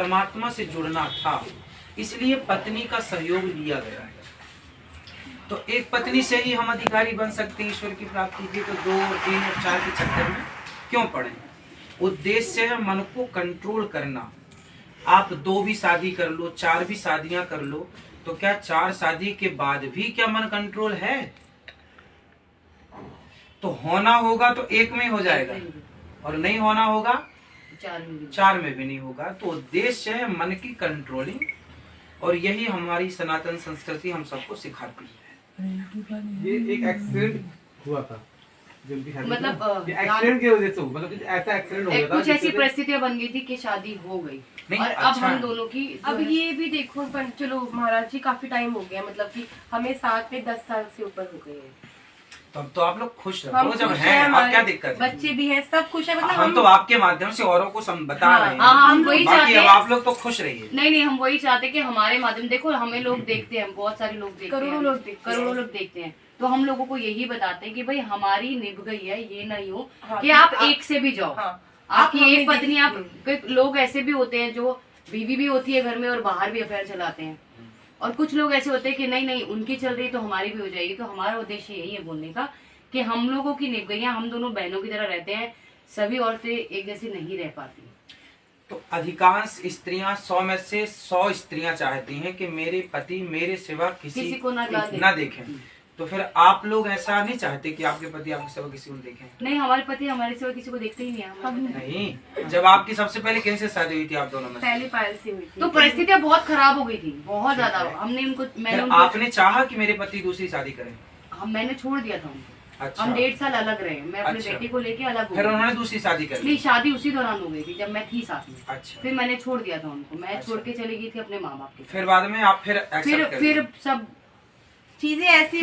परमात्मा से जुड़ना था, इसलिए पत्नी का सहयोग लिया गया है। तो एक पत्नी से ही हम अधिकारी बन सकते हैं ईश्वर की प्राप्ति के, तो 2 और 3 और 4 के चक्कर में क्यों पड़े। उद्देश्य है मन को कंट्रोल करना। आप 2 भी शादी कर लो, 4 भी शादियां कर लो, तो क्या 4 शादी के बाद भी क्या मन कंट्रोल है? तो होना होगा तो 1 में हो जाएगा, और नहीं होना होगा 4 में भी नहीं होगा। तो उद्देश्य है मन की कंट्रोलिंग, और यही हमारी सनातन संस्कृति हम सबको सिखाती है। ये एक एक्सीडेंट हुआ था मतलब एक्सीडेंट की वजह से, मतलब ऐसा एक्सीडेंट हो गया था कुछ ऐसी परिस्थितियां बन गई थी कि शादी हो गई, नहीं, और अच्छा अब हम है। दोनों की अब ये भी देखो, पर चलो महाराज जी काफी टाइम हो गया, मतलब कि हमें साथ में 10 साल से ऊपर हो गए हैं। तब तो आप लोग खुश हम रहो, जब खुश हैं, हैं, अब हमारे क्या दिक्कत है? बच्चे भी हैं, सब खुश है, मतलब हम तो आपके माध्यम से औरों को बता हाँ, रहे हैं। हम वही बाकी चाहते अब हैं। आप लोग तो खुश रहिए। नहीं, हम वही चाहते हैं कि हमारे माध्यम, देखो हमें लोग देखते हैं, बहुत सारे लोग देखते हैं, करोड़ों लोग देखते हैं। करोड़ों लोग देखते हैं, तो हम लोगों को यही बताते हैं कि भाई हमारी निभ गई है, ये नहीं हो हाँ, कि आप एक से भी जाओ। हाँ, आपकी आप एक हमें पत्नी, आप लोग ऐसे भी होते हैं जो बीवी भी होती है घर में और बाहर भी अफेयर चलाते हैं, और कुछ लोग ऐसे होते हैं कि नहीं उनकी चल रही है तो हमारी भी हो जाएगी। तो हमारा उद्देश्य यही है बोलने का कि हम लोगों की निभ गई, हम दोनों बहनों की तरह रहते हैं, सभी औरतें एक जैसी नहीं रह पाती। तो अधिकांश स्त्रियां 100 में से 100 स्त्रियां चाहती हैं कि मेरे पति मेरे सिवा किसी को ना देखें। तो फिर आप लोग ऐसा नहीं चाहते कि आपके पति आपके सिवा किसी को देखें? नहीं, हमारे पति हमारे सिवा किसी को देखते ही नहीं है। हमारे पति। नहीं, जब आपकी सबसे पहले किनसे शादी हुई थी आप दोनों में? पहले पायल से हुई थी। तो परिस्थितियां बहुत खराब हो गई थी, बहुत ज्यादा। हमने उनको, फिर आपने चाहा कि मेरे पति दूसरी शादी करें? मैंने छोड़ दिया था उनको। अच्छा। हम 1.5 साल अलग रहे, मैं अपने अच्छा। बेटे को लेके अलग हो फिर गई। उन्होंने दूसरी शादी कर ली? नहीं, शादी उसी दौरान हो गई थी जब मैं थी साथ में। अच्छा। फिर मैंने छोड़ दिया था उनको, मैं अच्छा। छोड़ के चली गई थी अपने माँ बाप के। फिर बाद में आप फिर accept कर फिर लिए? सब चीजें ऐसी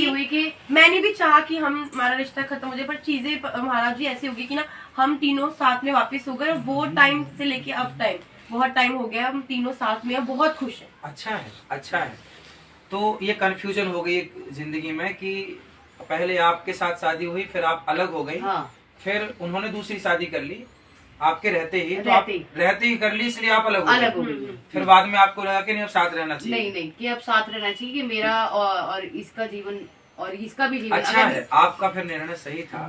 हुई कि मैंने भी चाहा कि हमारा रिश्ता खत्म हो जाए, पर चीजें महाराज जी ऐसी होगी कि ना हम तीनों साथ में वापस हो गए, और वो टाइम से लेके अब टाइम बहुत टाइम हो गया, हम तीनों साथ में हैं, बहुत खुश हैं। अच्छा है, अच्छा है। तो ये कंफ्यूजन हो गई जिंदगी में कि पहले आपके साथ शादी हुई, फिर आप अलग हो गई। हाँ। फिर उन्होंने दूसरी शादी कर ली आपके रहते ही, तो आप रहते ही कर ली, इसलिए आप अलग अलग हो हो गए। गई। फिर बाद में आपको लगा कि नहीं अब साथ रहना चाहिए? नहीं कि अब साथ रहना चाहिए, कि मेरा और इसका जीवन और इसका भी जीवन। अच्छा है, आपका फिर निर्णय सही था।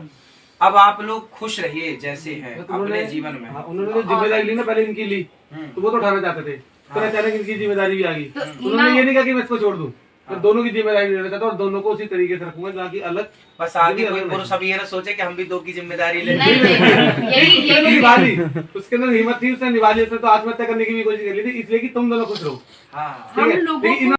अब आप लोग खुश रहिए जैसे हैं अपने जीवन में। उन्होंने जो जिम्मेदारी ली ना पहले इनकी ली, तो वो तो उठाना चाहते थे, फिर अचानक इनकी जिम्मेदारी भी आ गई। उन्होंने ये नहीं कहा कि मैं इसको छोड़ दूं, तो दोनों की जिम्मेदारी लेना चाहता हूं, और दोनों को उसी तरीके से रखूंगा जहाँ की अलग। बस आगे कोई पुरुष अब ये ना सोचे कि हम भी 2 की जिम्मेदारी ले। यही निभा ली, उसके अंदर हिम्मत थी, उसने निभा ली। उसने तो आत्महत्या करने की भी कोशिश कर ली थी, इसलिए कि तुम दोनों खुश रहो। हाँ। ठीक है, हम लोगों लेकिन